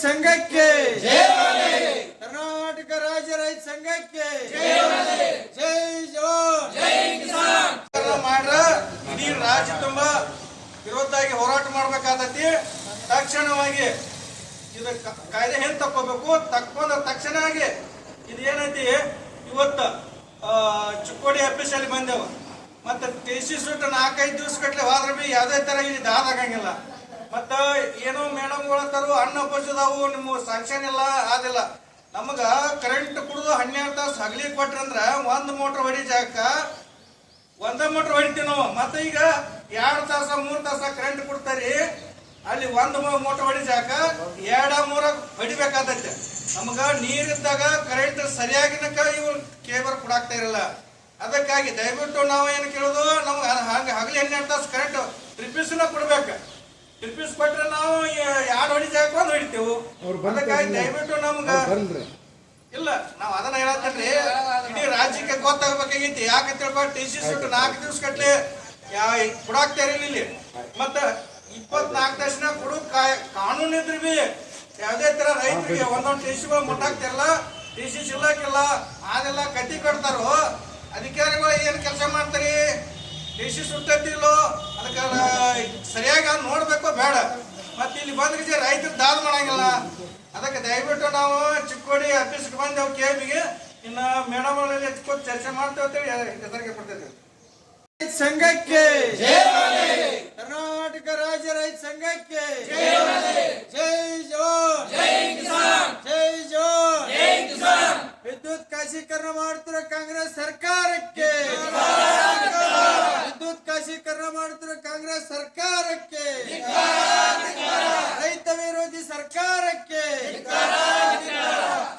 ಸಂಘಕ್ಕೆ ಕರ್ನಾಟಕ ರಾಜ್ಯ ರೈತ ಸಂಘಕ್ಕೆ ಜೈ ಜವಾನ್ ಜೈ ಕಿಸಾನ್ ಮಾಡ್ರ ಇಡೀ ರಾಜ್ಯ ತುಂಬಾ ವಿರೋಧವಾಗಿ ಹೋರಾಟ ಮಾಡಬೇಕಾದತಿ. ತಕ್ಷಣವಾಗಿ ಇದು ಕಾಯ್ದೆ ಹೆಂಗ್ ತಕ್ಕೋಬೇಕು, ತಕ್ಕೊಂಡ ತಕ್ಷಣವಾಗಿ ಇದೇನೈತಿ ಇವತ್ತ ಚಿಕ್ಕೋಡಿ ಆಫೀಸಲ್ಲಿ ಬಂದೆವ. ಮತ್ತೆ ಟಿ.ಸಿ. ಸೂಟ್ 4-5 ದಿವಸ ಗಟ್ಲೆ ಹೋದ್ರೆ ಬಿ ಯಾವುದೇ ತರ ಇಲ್ಲಿ ದಾದಾಗಂಗಿಲ್ಲ. ಮತ್ತ ಏನೋ ಮೇಡಮ್ಗಳ ತರು ಹಣ್ಣು ಬಜ್ಜದಾವು, ನಿಮ್ಮ ಸ್ಯಾಂಕ್ಷನ್ ಇಲ್ಲ ಆದಿಲ್ಲ. ನಮಗ ಕರೆಂಟ್ ಕುಡಿದು 12 ತಾಸು ಹಗಲಿ ಕೊಟ್ರಂದ್ರ 1 ಮೋಟರ್ ಹೊಡಿ ಜಾಕ 1 ಮೋಟರ್ ಹೊಡಿತೀವಿ ನಾವು. ಮತ್ತೆ ಈಗ 2 ತಾಸ 3 ತಾಸ ಕರೆಂಟ್ ಕೊಡ್ತಾರಿ, ಅಲ್ಲಿ 1 ಮೋಟರ್ ಹೊಡಿ ಜಾಕ 2-3 ಹೊಡಿಬೇಕಾದತ್ತೆ. ನಮಗ ನೀರಿದ್ದಾಗ ಕರೆಂಟ್ ಸರಿಯಾಗಿನಕ ಇವು ಕೇಬಲ್ ಕೊಡಾಕ್ತಾ ಇರಲ್ಲ. ಅದಕ್ಕಾಗಿ ದಯವಿಟ್ಟು ನಾವು ಏನು ಕೇಳೋದು, ನಮ್ಗೆ ಹಂಗೆ ಹಗಲಿ 12 ತಾಸು ಕರೆಂಟ್ ರಿಪೀಸ್ನ ಕೊಡ್ಬೇಕು. ರಿಪೀಸ್ ಕೊಟ್ರೆ ನಾವು 2 ಹೊಡಿ ಜಾಕ 1 ಹೊಡಿತೇವೆ. ಅದಕ್ಕಾಗಿ ದಯವಿಟ್ಟು ನಮ್ಗ ಇಲ್ಲ, ನಾವ್ ಅದನ್ನ ಹೇಳತ್ತೇನ್ರಿ, ಇಡೀ ರಾಜ್ಯಕ್ಕೆ ಗೊತ್ತಾಗಬೇಕಾಗೈತಿ. ಯಾಕೆ ತಿಳ್ಕೊ, ಟಿ.ಸಿ. ಸೂಟ್ 4 ದಿವಸ ಗಟ್ಲೆ ಕೊಡಾಕ್ತಾ ಇರಲಿಲ್ಲ ಇಲ್ಲಿ. ಮತ್ತ 24 ತಾಸಿನ ಕೊಡು ಕಾನೂನು ಇದ್ರಿ ಬಿ ಯಾವುದೇ ತರ ರೈತರಿಗೆ ಒಂದೊಂದು ಟಿ.ಸಿ. ಮುಟ್ಟಾಕ್ತಿರಲ್ಲ, ಟಿ.ಸಿ. ಸಿಲ್ಲಕ್ಕಿಲ್ಲ, ಅದೆಲ್ಲ ಕಟ್ಟಿ ಕಟ್ತಾರೋ. ಅಧಿಕಾರಿಗಳು ಏನ್ ಕೆಲಸ ಮಾಡ್ತಾರಿ, ಟಿ.ಸಿ. ಸುಟ್ಟಿಲ್ಲೋ ಅದಕ್ಕೆ ಸರಿಯಾಗಿ ನೋಡ್ಬೇಕು ಬೇಡ. ಮತ್ತೆ ಇಲ್ಲಿ ಬಂದ್ರೆ ರೈತರು ದಾದ ಮಾಡಂಗಿಲ್ಲ. ಅದಕ್ಕೆ ದಯವಿಟ್ಟು ನಾವು ಚಿಕ್ಕೋಡಿ ಆಫೀಸ್ಗೆ ಬಂದೆವು ಕೇಬಿಗೆ. ಇನ್ನ ಮೇಡಮ್ ಕೂತ್ ಚರ್ಚೆ ಮಾಡ್ತೇವೆ, ಹೆಸರಿಗೆ ಕೊಡ್ತೇವೆ. ಸಂಘಕ್ಕೆ ಕರ್ನಾಟಕ ರಾಜ್ಯ ರೈತ ಸಂಘಕ್ಕೆ ಜೈ ಜವಾನ್ ಜೈ ಕಿಸಾನ್ ಜೈ ಜವಾನ್ ಜೈ ಕಿಸಾನ್. ವಿದ್ಯುತ್ ಖಾಸಗೀಕರಣ ಮಾಡುತ್ತಿರುವ ಕಾಂಗ್ರೆಸ್ ಸರ್ಕಾರಕ್ಕೆ, ವಿದ್ಯುತ್ ಖಾಸಗೀಕರಣ ಮಾಡುತ್ತಿರುವ ಕಾಂಗ್ರೆಸ್ ಸರ್ಕಾರಕ್ಕೆ, ರೈತ ವಿರೋಧಿ ಸರ್ಕಾರಕ್ಕೆ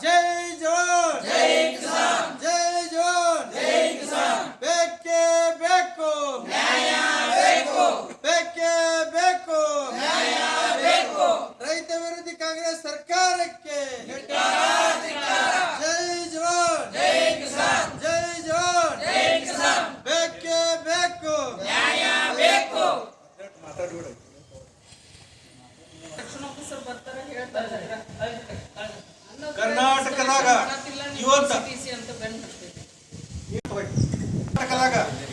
ಜೈ ಜವಾನ್ ಜೈ ಕಿಸಾನ್ ಜೈ ಜವಾನ್ ಜೈ ಕಿಸಾನ್. ಬೇಕೇ ಬೇಕು ನ್ಯಾಯ ಬೇಕು, ಬೇಕೇ ಬೇಕು ನ್ಯಾಯ ಬೇಕು. ರೈತ ವಿರೋಧಿ ಕಾಂಗ್ರೆಸ್ ಸರ್ಕಾರಕ್ಕೆ ಜೈ ಜವಾನ್ ಜೈ ಕಿಸಾನ್ ಜೈ ಜವಾನ್ ಜೈ ಕಿಸಾನ್. ಬೇಕೇ ಬೇಕು ನ್ಯಾಯ ಬೇಕು. ಕರ್ನಾಟಕದಾಗ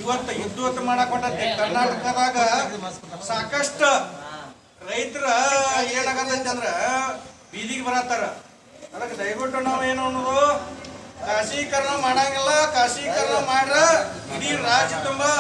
ಇವತ್ತು ಯುದ್ಧ ಮಾಡಕೊಂಡೈತಿ. ಕರ್ನಾಟಕದಾಗ ಸಾಕಷ್ಟು ರೈತರ ಏನಾಗತ್ತೈತಿ ಅಂದ್ರ ಬೀದಿಗೆ ಬರತ್ತಾರ. ಅದಕ್ಕೆ ದಯವಿಟ್ಟು ನಾವು ಏನು ಅನ್ನೋದು, ಖಾಸಗೀಕರಣ ಮಾಡಂಗಿಲ್ಲ. ಖಾಸಗೀಕರಣ ಮಾಡ್ರ ಇಡೀ ರಾಜ್ಯ ತುಂಬಾ